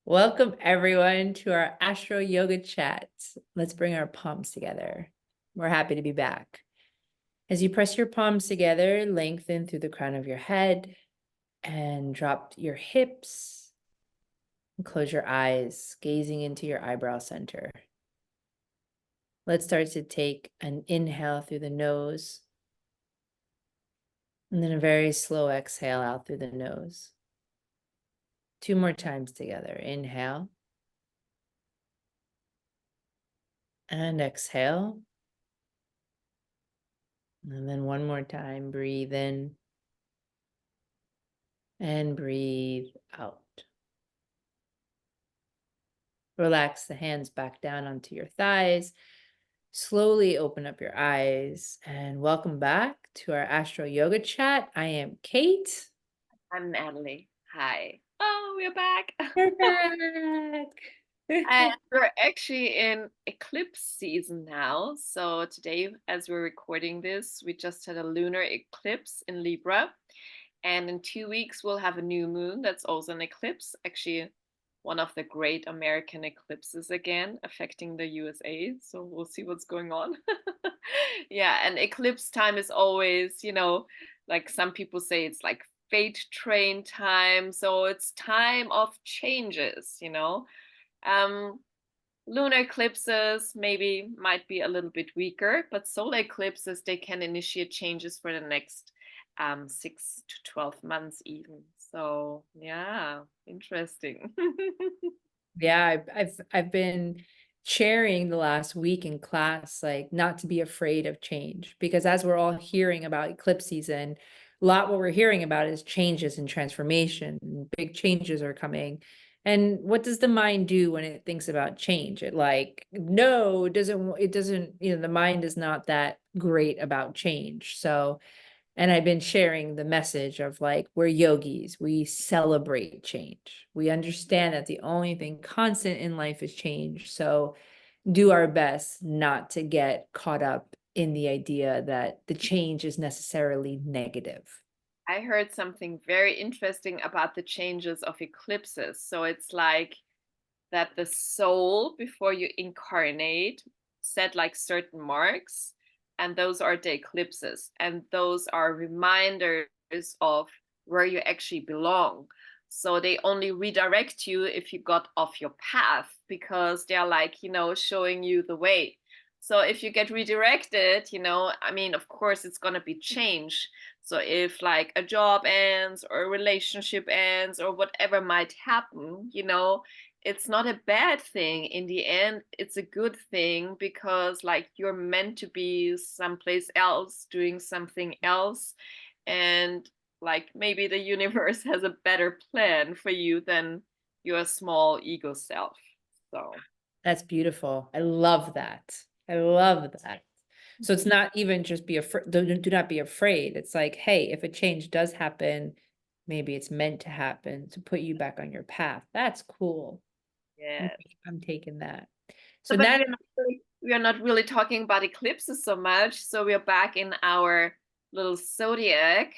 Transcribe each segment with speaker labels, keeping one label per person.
Speaker 1: Welcome everyone to our Astro Yoga chat. Let's bring our palms together. We're happy to be back. As you press your palms together, lengthen through the crown of your head and drop your hips and close your eyes, gazing into your eyebrow center. Let's start to take an inhale through the nose and then a very slow exhale out through the nose. 2 more times together. Inhale and exhale. And then one more time, breathe in and breathe out. Relax the hands back down onto your thighs. Slowly open up your eyes and welcome back to our Astro Yoga chat. I am Kate.
Speaker 2: I'm Natalie. Hi. Oh, we're back.
Speaker 1: We're back.
Speaker 2: And we're actually in eclipse season now. So today, as we're recording this, we just had a lunar eclipse in Libra. And in 2 weeks, we'll have a new moon that's also an eclipse. Actually, one of the great American eclipses again, affecting the USA. So we'll see what's going on. Yeah, and eclipse time is always, like some people say it's like fate train time. So it's time of changes. Um, Lunar eclipses maybe might be a little bit weaker, but solar eclipses, they can initiate changes for the next 6 to 12 months even. So yeah, interesting.
Speaker 1: Yeah, I've been sharing the last week in class, like not to be afraid of change, because as we're all hearing about eclipse season, a lot what we're hearing about is changes and transformation. Big changes are coming. And what does the mind do when it thinks about change? It like, no, it doesn't, the mind is not that great about change. So and I've been sharing the message of like, we're yogis, we celebrate change. We understand that the only thing constant in life is change. So do our best not to get caught up in the idea that the change is necessarily negative.
Speaker 2: I heard something very interesting about the changes of eclipses. So it's like that the soul, before you incarnate, set like certain marks, and those are the eclipses, and those are reminders of where you actually belong. So they only redirect you if you got off your path, because they're like, showing you the way. So if you get redirected, I mean, of course it's going to be change. So if like a job ends or a relationship ends or whatever might happen, it's not a bad thing. In the end, it's a good thing, because like you're meant to be someplace else doing something else, and like maybe the universe has a better plan for you than your small ego self. So
Speaker 1: That's beautiful. I love that. I love that. So it's not even just be afraid, do not be afraid. It's like, hey, if a change does happen, maybe it's meant to happen to put you back on your path. That's cool. I'm,
Speaker 2: yeah.
Speaker 1: I'm taking that. So
Speaker 2: So, but
Speaker 1: now,
Speaker 2: we are not really talking about eclipses so much. So we are back in our little Zodiac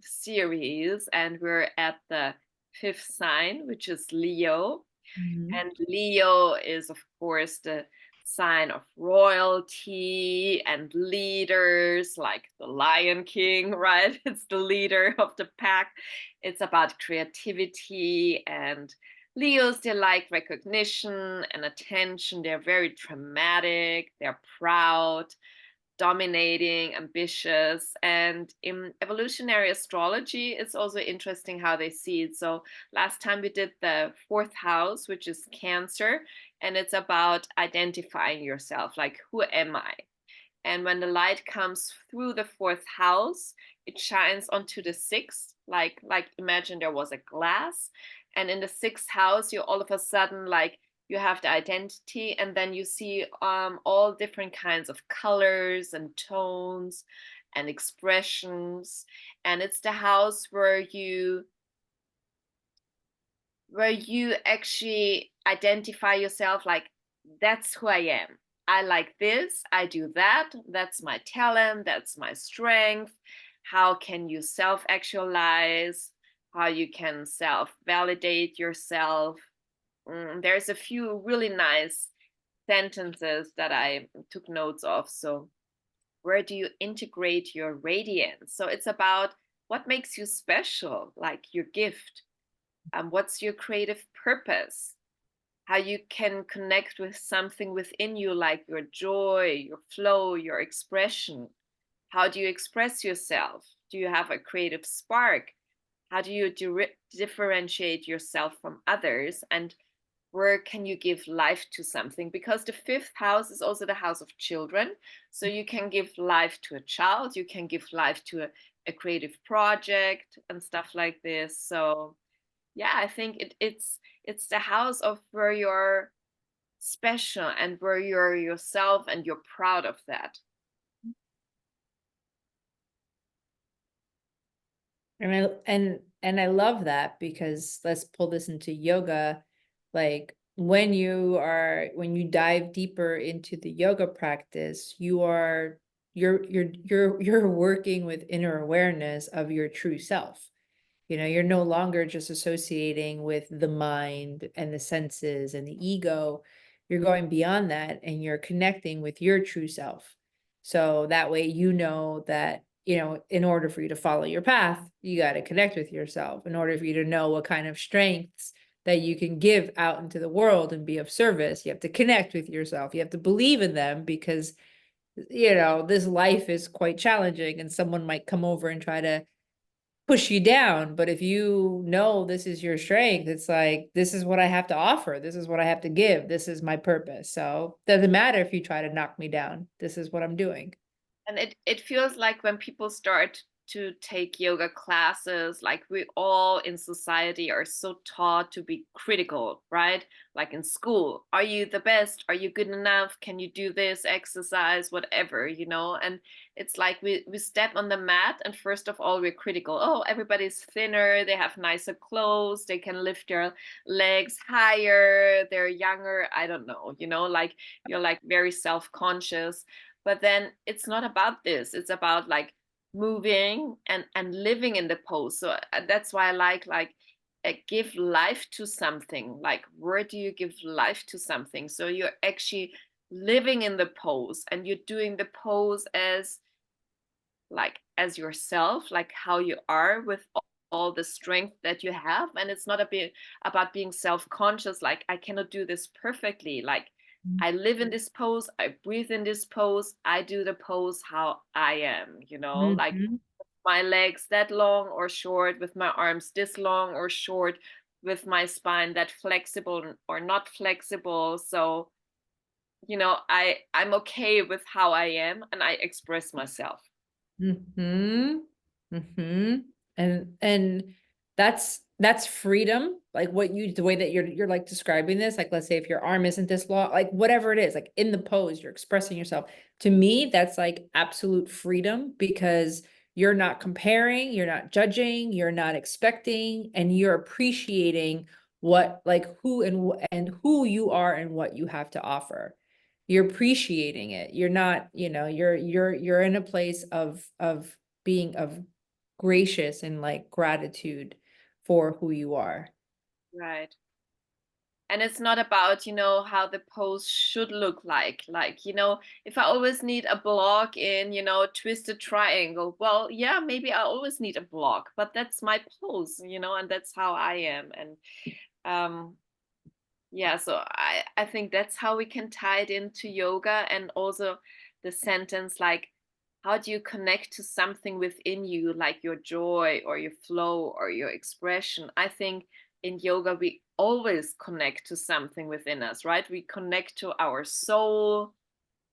Speaker 2: series, and we're at the fifth sign, which is Leo.
Speaker 1: Mhm.
Speaker 2: And Leo is, of course, the sign of royalty and leaders, like the Lion King, right? It's the leader of the pack. It's about creativity, and Leos, they like recognition and attention. They're very dramatic, they're proud, dominating, ambitious. And in evolutionary astrology, it's also interesting how they see it. So last time we did the fourth house, which is Cancer, and it's about identifying yourself, like, who am I? And when the light comes through the fourth house, it shines onto the sixth, like imagine there was a glass, and in the sixth house, you all of a sudden, like, you have the identity, and then you see all different kinds of colors and tones and expressions. And it's the house where you actually identify yourself, like, that's who I am. I like this, I do that, that's my talent, that's my strength. How can you self actualize? How you can self validate yourself? there's a few really nice sentences that I took notes of. So, where do you integrate your radiance? So it's about what makes you special, like your gift. What's your creative purpose? How you can connect with something within you, like your joy, your flow, your expression. How do you express yourself? Do you have a creative spark? How do you differentiate yourself from others? And where can you give life to something? Because the fifth house is also the house of children. So you can give life to a child, you can give life to a creative project and stuff like this. So yeah, I think it's the house of where you're special and where you're yourself and you're proud of that.
Speaker 1: And I love that, because let's pull this into yoga. Like when you dive deeper into the yoga practice, you're working with inner awareness of your true self. You're no longer just associating with the mind and the senses and the ego. You're going beyond that, and you're connecting with your true self. So that way, that, in order for you to follow your path, you got to connect with yourself. In order for you to know what kind of strengths that you can give out into the world and be of service, you have to connect with yourself. You have to believe in them, because, this life is quite challenging, and someone might come over and try to push you down. But if you know this is your strength, it's like, this is what I have to offer. This is what I have to give. This is my purpose. So doesn't matter if you try to knock me down. This is what I'm doing.
Speaker 2: And it feels like when people start to take yoga classes, like we all in society are so taught to be critical, right? Like in school, are you the best? Are you good enough? Can you do this exercise, whatever, and it's like we step on the mat, and first of all we're critical. Oh, everybody's thinner, they have nicer clothes, they can lift their legs higher, they're younger, I don't know, like you're like very self-conscious. But then it's not about this, it's about like moving and living in the pose. So that's why I like give life to something. Like, where do you give life to something? So you're actually living in the pose, and you're doing the pose as yourself, like how you are with all the strength that you have. And it's not a bit about being self-conscious, like I cannot do this perfectly. Like, I live in this pose, I breathe in this pose, I do the pose how I am, like
Speaker 1: Mhm.
Speaker 2: my legs that long or short, with my arms this long or short, with my spine that flexible or not flexible. So, I'm okay with how I am, and I express myself.
Speaker 1: Mm-hmm. Mm-hmm. And that's freedom. Like the way that you're like describing this, like let's say if your arm isn't this long, like whatever it is, like in the pose, you're expressing yourself. To me, that's like absolute freedom, because you're not comparing, you're not judging, you're not expecting, and you're appreciating what, like who and who you are and what you have to offer. You're appreciating it. You're not, you're in a place of being of gracious and like gratitude for who you are.
Speaker 2: Right. And it's not about, how the pose should look like, if I always need a block in, twisted triangle, well, yeah, maybe I always need a block, but that's my pose, and that's how I am. And um yeah, so I think that's how we can tie it into yoga. And also the sentence, like, how do you connect to something within you, like your joy or your flow or your expression? I think in yoga we always connect to something within us, right? We connect to our soul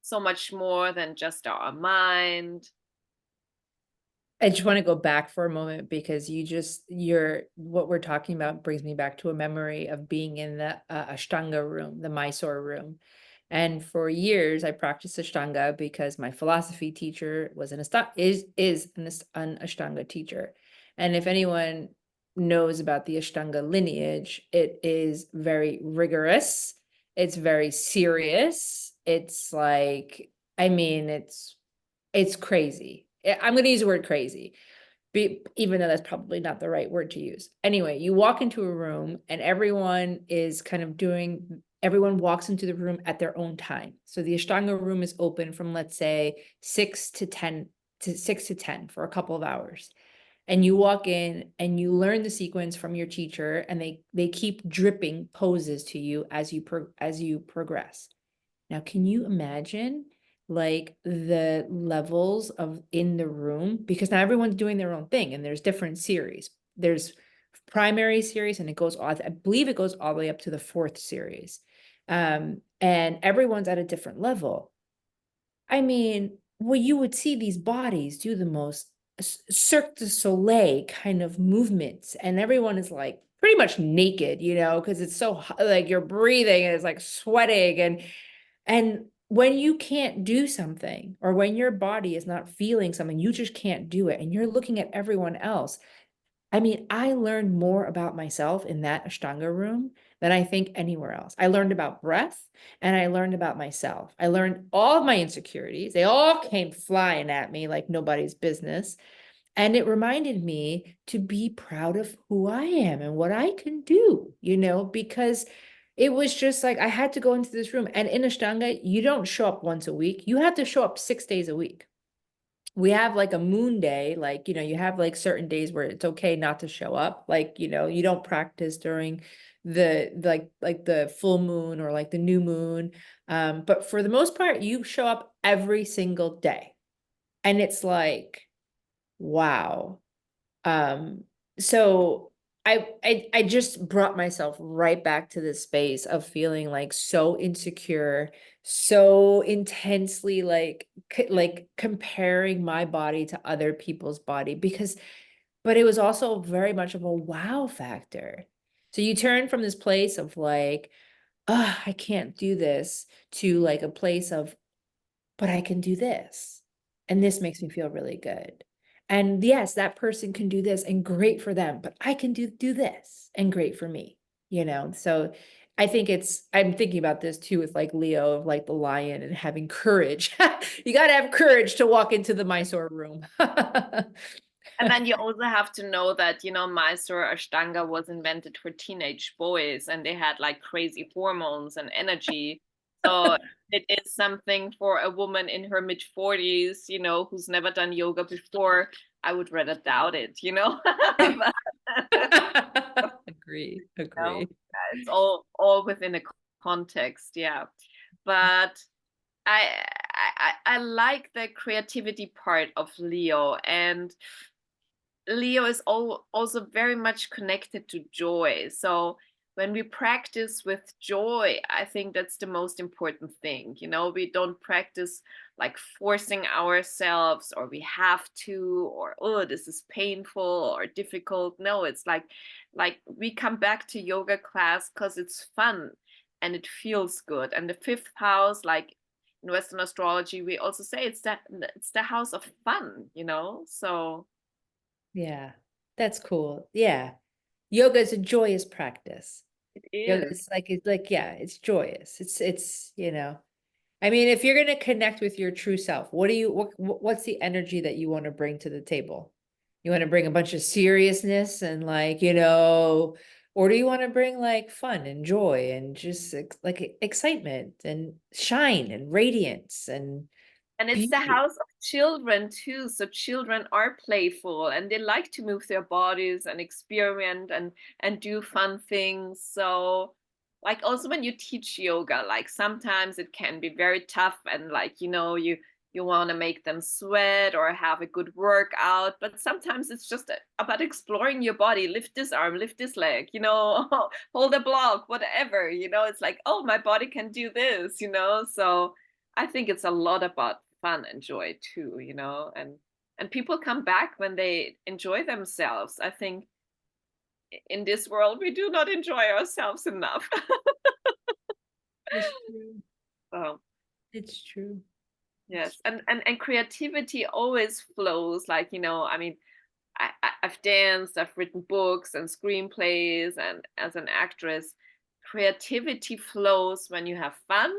Speaker 2: so much more than just our mind.
Speaker 1: I just want to go back for a moment, because what we're talking about brings me back to a memory of being in the Ashtanga room, the Mysore room. And for years, I practiced Ashtanga because my philosophy teacher was an Ashtanga teacher. And if anyone knows about the Ashtanga lineage, it is very rigorous. It's very serious. It's like, I mean, it's crazy. I'm going to use the word crazy. even though that's probably not the right word to use. Anyway, you walk into a room and everyone is kind of everyone walks into the room at their own time. So the Ashtanga room is open from, let's say, 6 to 10 for a couple of hours. And you walk in and you learn the sequence from your teacher, and they keep dripping poses to you as you progress. Now, can you imagine like the levels of in the room? Because now everyone's doing their own thing and there's different series. There's primary series and I believe it goes all the way up to the fourth series. And everyone's at a different level. I mean, well, you would see these bodies do the most Cirque du Soleil kind of movements, and everyone is like pretty much naked, because it's so like you're breathing and it's like sweating, and when you can't do something, or when your body is not feeling something, you just can't do it, and you're looking at everyone else. I mean, I learned more about myself in that Ashtanga room than I think anywhere else. I learned about breath and I learned about myself. I learned all of my insecurities. They all came flying at me like nobody's business. And it reminded me to be proud of who I am and what I can do, because it was just like I had to go into this room. And in Ashtanga, you don't show up once a week, you have to show up 6 days a week. We have like a moon day, like, you have like certain days where it's okay not to show up. Like, you don't practice during the like the full moon or like the new moon. But for the most part, you show up every single day. And it's like, wow. So I just brought myself right back to this space of feeling like so insecure, so intensely like comparing my body to other people's body, but it was also very much of a wow factor. So you turn from this place of like, oh, I can't do this, to like a place of, but I can do this. And this makes me feel really good. And yes, that person can do this and great for them, but I can do this and great for me. So I think I'm thinking about this too with like Leo, of like the lion and having courage. You got to have courage to walk into the Mysore room.
Speaker 2: And then you also have to know that, Mysore Ashtanga was invented for teenage boys and they had like crazy hormones and energy. So it is something for a woman in her mid 40s, who's never done yoga before. I would rather doubt it. But,
Speaker 1: Agree,
Speaker 2: yeah,
Speaker 1: agree.
Speaker 2: it's all within a context, yeah. But I like the creativity part of Leo, and Leo is also very much connected to joy. So when we practice with joy, I think that's the most important thing. We don't practice like forcing ourselves, or we have to, or oh, this is painful or difficult. No, it's like we come back to yoga class because it's fun and it feels good. And the fifth house, like in Western astrology, we also say it's the house of fun. So
Speaker 1: Yeah, that's cool. Yeah. Yoga is a joyous practice.
Speaker 2: it
Speaker 1: Yoga
Speaker 2: is.
Speaker 1: is yeah, it's joyous. I mean, if you're going to connect with your true self, what's the energy that you want to bring to the table? You want to bring a bunch of seriousness and or do you want to bring like fun and joy and just like excitement and shine and radiance and
Speaker 2: And it's the
Speaker 1: beauty?
Speaker 2: house of children too. So children are playful and they like to move their bodies and experiment and do fun things. So like also when you teach yoga, like sometimes it can be very tough and like you want to make them sweat or have a good workout, but sometimes it's just about exploring your body. Lift this arm, lift this leg, hold a block, whatever. It's like, oh, my body can do this. So I think it's a lot about fun and joy too. And people come back when they enjoy themselves. I think in this world we do not enjoy ourselves enough.
Speaker 1: It's true.
Speaker 2: So
Speaker 1: It's true. It's
Speaker 2: yes, and creativity always flows. Like I mean, I've danced, I've written books and screenplays, and as an actress, creativity flows when you have fun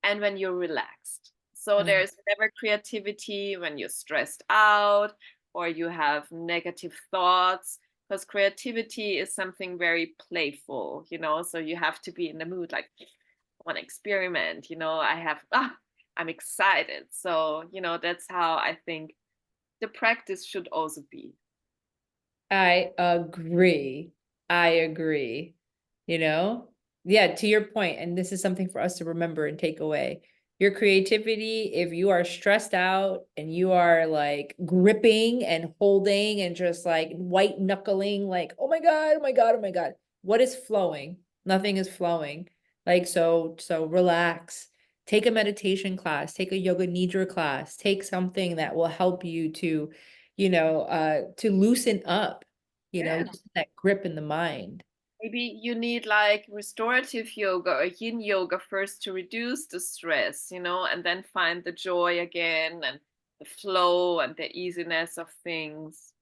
Speaker 2: and when you're relaxed. So
Speaker 1: true.
Speaker 2: there's never creativity when you're stressed out or you have negative thoughts, because creativity is something very playful, so you have to be in the mood, like, I want to experiment, I'm excited. So, that's how I think the practice should also be.
Speaker 1: I agree. I agree. You know? Yeah, to your point, and this is something for us to remember and take away. Your creativity, if you are stressed out and you are like gripping and holding and just like white knuckling, like, oh my God, oh my God, oh my God. What is flowing? Nothing is flowing. Like, so relax. Take a meditation class, take a yoga nidra class, take something that will help you to loosen up,
Speaker 2: Yeah.
Speaker 1: loosen that grip in the mind.
Speaker 2: Maybe you need like restorative yoga or yin yoga first to reduce the stress, and then find the joy again and the flow and the easiness of things.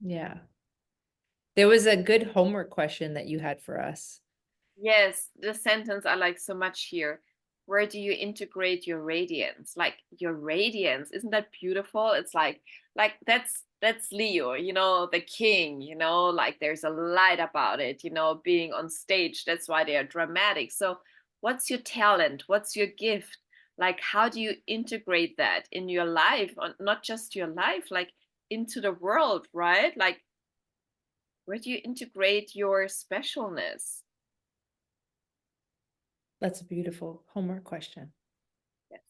Speaker 1: Yeah. There was a good homework question that you had for us.
Speaker 2: Yes, the sentence I like so much here. Where do you integrate your radiance? Like your radiance, isn't that beautiful? It's like that's Leo, the king, like there's a light about it, being on stage. That's why they are dramatic. So what's your talent? What's your gift? Like how do you integrate that in your life, not just your life, like into the world, right? Like where do you integrate your specialness?
Speaker 1: That's a beautiful homework question.
Speaker 2: Yes.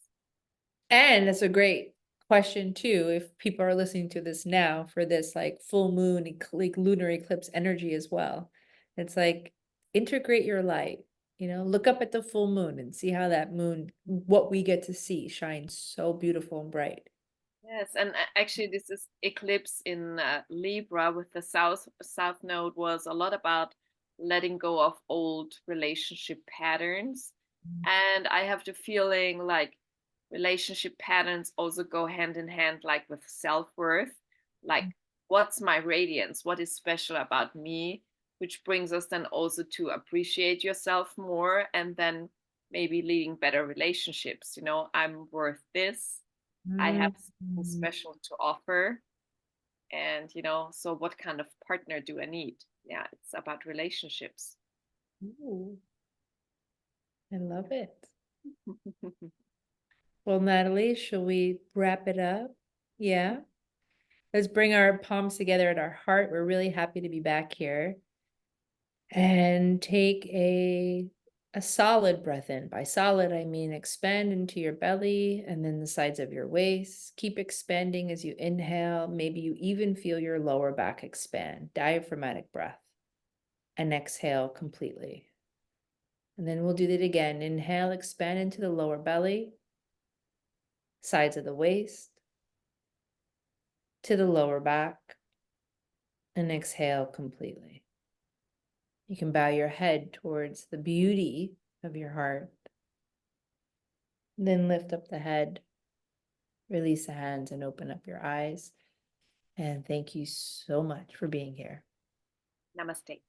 Speaker 1: And that's a great question too, if people are listening to this now for this like full moon, like lunar eclipse energy as well. It's like integrate your light, look up at the full moon and see how that moon, what we get to see, shines so beautiful and bright.
Speaker 2: Yes, and actually, this is eclipse in Libra with the South Node was a lot about letting go of old relationship patterns, and I have the feeling like relationship patterns also go hand in hand, like with self-worth, like what's my radiance, what is special about me, which brings us then also to appreciate yourself more, and then maybe leading better relationships. I'm worth this. I have something
Speaker 1: Mm.
Speaker 2: special to offer. And, so what kind of partner do I need? Yeah, it's about relationships.
Speaker 1: Ooh, I love it. Well, Natalie, shall we wrap it up? Yeah. Let's bring our palms together at our heart. We're really happy to be back here. And take a solid breath in. By solid, I mean expand into your belly and then the sides of your waist. Keep expanding as you inhale. Maybe you even feel your lower back expand. Diaphragmatic breath. And exhale completely. And then we'll do that again. Inhale, expand into the lower belly, sides of the waist, to the lower back, and exhale completely. You can bow your head towards the beauty of your heart. Then lift up the head, release the hands, and open up your eyes. And thank you so much for being here.
Speaker 2: Namaste.